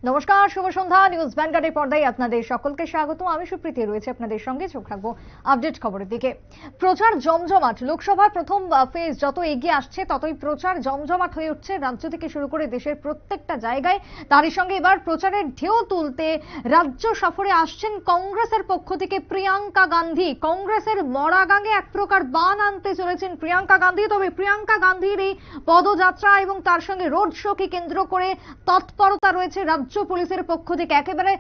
নমস্কার, শুভ সন্ধ্যা। নিউজ ভ্যানগার্ডের পর্দায় আপনাদের সকলকে স্বাগত। আমি সুপ্রীতি রয়েছে আপনাদের সঙ্গে। চোখ রাখবো আপডেট খবরের দিকে। প্রচার জমজমাট। লোকসভার প্রথম ফেজ যত এগিয়ে আসছে ততই প্রচার জমজমাট হয়ে উঠছে রাজ্য থেকে শুরু করে দেশের প্রত্যেকটা জায়গায়। তারই সঙ্গে এবার প্রচারের ঢেউ তুলতে রাজ্য সফরে আসছেন কংগ্রেসের পক্ষ থেকে প্রিয়াঙ্কা গান্ধী। কংগ্রেসের মরা গাঙে এক প্রকার বান আনতে চলেছেন প্রিয়াঙ্কা গান্ধী। তবে প্রিয়াঙ্কা গান্ধীর এই পদযাত্রা এবং তার সঙ্গে রোড শোকে কেন্দ্র করে তৎপরতা রয়েছে রাজ্য পুলিশের পক্ষ থেকে। একেবারে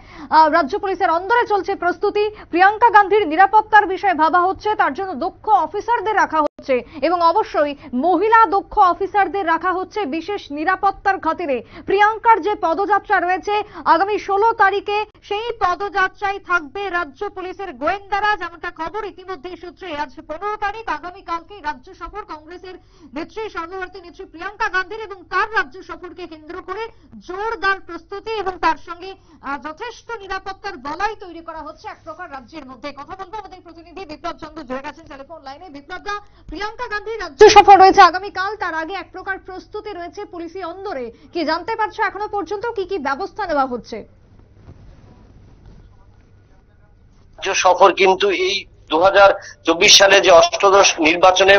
রাজ্য পুলিশের অন্দরে চলছে প্রস্তুতি। প্রিয়াঙ্কা গান্ধীর নিরাপত্তার বিষয়ে ভাবা হচ্ছে, তার জন্য দক্ষ অফিসারদের রাখা হচ্ছে এবং অবশ্যই মহিলা দক্ষ অফিসারদের রাখা হচ্ছে বিশেষ নিরাপত্তার খাতিরে। প্রিয়াঙ্কার যে পদযাত্রা রয়েছে আগামী 16 তারিখে, সেই পদযাত্রায় থাকবে রাজ্য পুলিশের গোয়েন্দারা। যেমনটা খবর ইতিমধ্যে সূত্রে, আজ 15 তারিখ, আগামীকালকে রাজ্য সফর কংগ্রেসের নেত্রী, সর্বভারতীয় নেত্রী প্রিয়াঙ্কা গান্ধীর এবং তার রাজ্য সফরকে কেন্দ্র করে জোরদার প্রস্তুতি এবং তার সঙ্গে যথেষ্ট নিরাপত্তার বলয় তৈরি করা হচ্ছে এক প্রকার রাজ্যের মধ্যে। কথা বলবো আমাদের প্রতিনিধি বিপ্লব চন্দ্র জুড়ে গেছেন টেলিফোন লাইনে। বিপ্লবদা, প্রিয়াঙ্কা গান্ধীর রাজ্য সফর রয়েছে আগামীকাল, তার আগে এক প্রকার প্রস্তুতি রয়েছে পুলিশি অন্দরে। কি জানতে পারছো এখনো পর্যন্ত, কি কি ব্যবস্থা নেওয়া হচ্ছে? রাজ্য সফর কিন্তু এই 2024 সালে যে অষ্টাদশ নির্বাচনে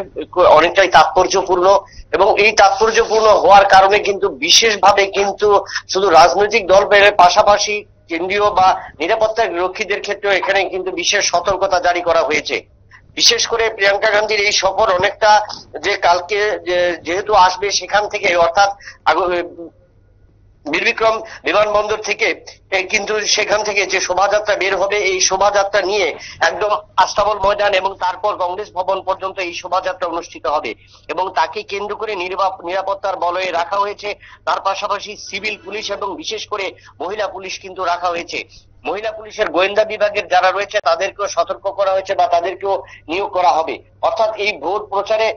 অনেকটাই তাৎপর্যপূর্ণ এবং এই তাৎপর্যপূর্ণ হওয়ার কারণে কিন্তু বিশেষভাবে কিন্তু শুধু রাজনৈতিক দল পেলে পাশাপাশি কেন্দ্রীয় বা নিরাপত্তা রক্ষীদের ক্ষেত্রেও এখানে কিন্তু বিশেষ সতর্কতা জারি করা হয়েছে। বিশেষ করে প্রিয়াঙ্কা গান্ধীর এই সফর অনেকটা যে কালকে যেহেতু আসবে সেখান থেকে, অর্থাৎ বীরবিক্রম বিমানবন্দর থেকে কিন্তু সেখান থেকে যে শোভাযাত্রা বের হবে, এই শোভাযাত্রা নিয়ে একদম আস্তাবল ময়দান এবং তারপর কংগ্রেস ভবন পর্যন্ত এই শোভাযাত্রা অনুষ্ঠিত হবে এবং তাকে কেন্দ্র করে নিরাপত্তার বলয়ে রাখা হয়েছে। তার পাশাপাশি সিভিল পুলিশ এবং বিশেষ করে মহিলা পুলিশ কিন্তু রাখা হয়েছে। মহিলা পুলিশের গোয়েন্দা বিভাগের যারা রয়েছে তাদেরকেও সতর্ক করা হয়েছে বা তাদেরকেও নিয়োগ করা হবে। অর্থাৎ এই ভোট প্রচারে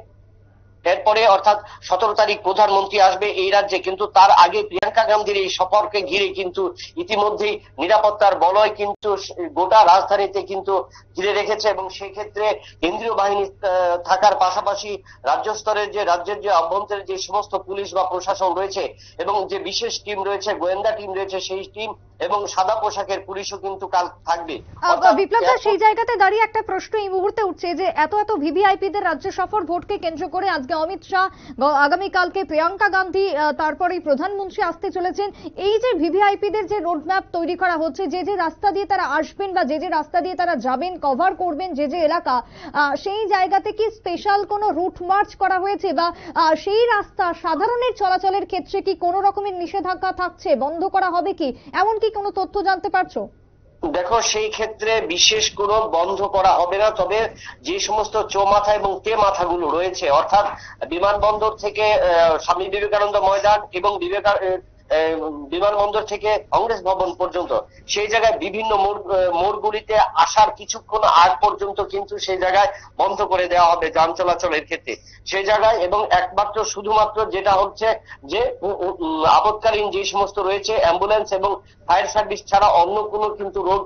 এরপরে অর্থাৎ 17 তারিখ প্রধানমন্ত্রী আসবে এই রাজ্যে, কিন্তু তার আগে প্রিয়াঙ্কা গান্ধীর এই সফরকে ঘিরে কিন্তু ইতিমধ্যেই নিরাপত্তার বলয় কিন্তু গোটা রাজধানীতে কিন্তু ঘিরে রেখেছে এবং সেই ক্ষেত্রে কেন্দ্রীয় বাহিনী থাকার পাশাপাশি রাজ্য স্তরের যে রাজ্যের যে অভ্যন্তরের যে সমস্ত পুলিশ বা প্রশাসন রয়েছে এবং যে বিশেষ টিম রয়েছে, গোয়েন্দা টিম রয়েছে, সেই টিম এবং সাদা পোশাকের পুলিশও কিন্তু কাল থাকবে। বিপ্লব, সেই জায়গাতে দাঁড়িয়ে একটা প্রশ্ন এই মুহূর্তে উঠছে যে এত ভিভিআইপিদের রাজ্য সফর, ভোটকে কেন্দ্র করে আজকে অমিত শাহ, আগামীকালকে প্রিয়াঙ্কা গান্ধী, তারপরে প্রধানমন্ত্রী আসতে চলেছেন। এই যে ভিভিআইপিদের যে রোডম্যাপ তৈরি করা হচ্ছে, যে যে রাস্তা দিয়ে তারা আসবেন বা যে যে রাস্তা দিয়ে তারা যাবেন, কভার করবেন যে যে এলাকা, সেই জায়গাতে কি স্পেশাল কোনো রুট মার্চ করা হয়েছে বা সেই রাস্তা সাধারণের চলাচলের ক্ষেত্রে কি কোনো রকমের নিষেধাজ্ঞা থাকছে, বন্ধ করা হবে কি, এমন কি কোনো তথ্য জানতে পারছো? দেখো, সেই ক্ষেত্রে বিশেষ কোনো বন্ধ করা হবে না, তবে যে সমস্ত চৌমাথা এবং তে মাথাগুলো রয়েছে, অর্থাৎ বিমানবন্দর থেকে স্বামী বিবেকানন্দ ময়দান এবং বিমানবন্দর থেকে কংগ্রেস ভবন পর্যন্ত, সেই জায়গায় বিভিন্ন মোড়গুলিতে আসার কিছুক্ষণ আগ পর্যন্ত কিন্তু সেই জায়গায় বন্ধ করে দেওয়া হবে যান চলাচলের ক্ষেত্রে সেই জায়গায়। এবং একমাত্র শুধুমাত্র যেটা হচ্ছে যে আপৎকালীন যে সমস্ত রয়েছে অ্যাম্বুলেন্স এবং ফায়ার সার্ভিস ছাড়া অন্য কোনো কিন্তু রোড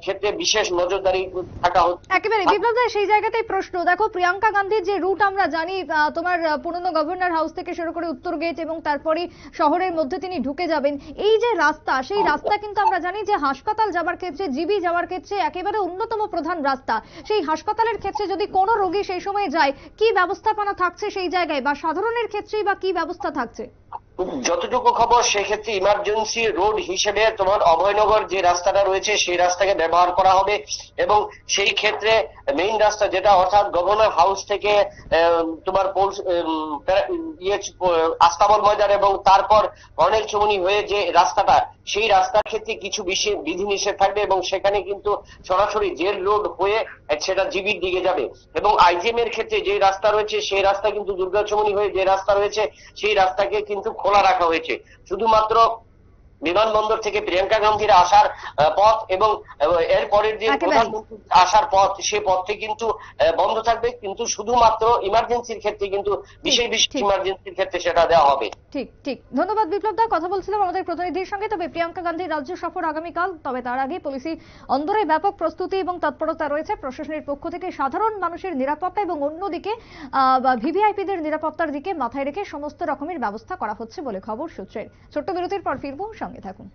ক্ষেত্রে বিশেষ নজরদারি থাকা হচ্ছে। একেবারে বিপ্লব, সেই জায়গাতেই প্রশ্ন। দেখো, প্রিয়াঙ্কা গান্ধীর যে রুট আমরা জানি, তোমার পুরনো গভর্নর হাউস থেকে শুরু করে উত্তর গেট এবং তারপরে শহরের মধ্যে তিনি ঢুকে যাবেন। এই যে রাস্তা, সেই রাস্তা কিন্তু আমরা জানি যে হাসপাতাল যাওয়ার ক্ষেত্রে, জিবি যাওয়ার ক্ষেত্রে একেবারে অন্যতম প্রধান রাস্তা। সেই হাসপাতালের ক্ষেত্রে যদি কোনো রোগী সেই সময় যায়, কি ব্যবস্থাপনা থাকছে সেই জায়গায়, বা সাধারণের ক্ষেত্রেই বা কি ব্যবস্থা থাকছে? যতটুকু খবর, সেক্ষেত্রে ইমার্জেন্সি রোড হিসেবে তোমার অভয়নগর যে রাস্তাটা রয়েছে সেই রাস্তাকে ব্যবহার করা হবে এবং সেই ক্ষেত্রে মেইন রাস্তা যেটা অর্থাৎ গভর্নর হাউস থেকে তোমার আস্তাবল ময়দান এবং তারপর অনেক চৌমুনি হয়ে যে রাস্তাটা, সেই রাস্তার ক্ষেত্রে কিছু বিধিনিষেধ থাকবে এবং সেখানে কিন্তু সরাসরি জেল রোড হয়ে সেটা জিবির দিকে যাবে। এবং আইজিএম এর ক্ষেত্রে যে রাস্তা রয়েছে সেই রাস্তা কিন্তু দুর্গা চৌমুনি হয়ে যে রাস্তা রয়েছে সেই রাস্তাকে কিন্তু খোলা রাখা হয়েছে। শুধুমাত্র বিমানবন্দর থেকে প্রিয়াঙ্কা গান্ধীর আসার পথ এবং এরপরের যে প্রধানমন্ত্রী আসার পথ, সে পথটি কিন্তু বন্ধ থাকবে, কিন্তু শুধুমাত্র ইমার্জেন্সির ক্ষেত্রে কিন্তু বিশেষ ইমার্জেন্সির ক্ষেত্রে সেটা দেওয়া হবে। ঠিক ঠিক, ধন্যবাদ বিপ্লব দা। কথা বলছিলাম আমাদের প্রতিনিধির সঙ্গে। তবে প্রিয়াঙ্কা গান্ধীর রাজ্য সফর আগামীকাল, তবে তার আগে পুলিশি অন্দরে ব্যাপক প্রস্তুতি এবং তৎপরতা রয়েছে প্রশাসনের পক্ষ থেকে। সাধারণ মানুষের নিরাপত্তা এবং অন্যদিকে ভিভিআইপিদের নিরাপত্তার দিকে মাথায় রেখে সমস্ত রকমের ব্যবস্থা করা হচ্ছে বলে খবর সূত্রের। ছোট্ট বিরতির পর ফিরবো, সঙ্গে থাকুন।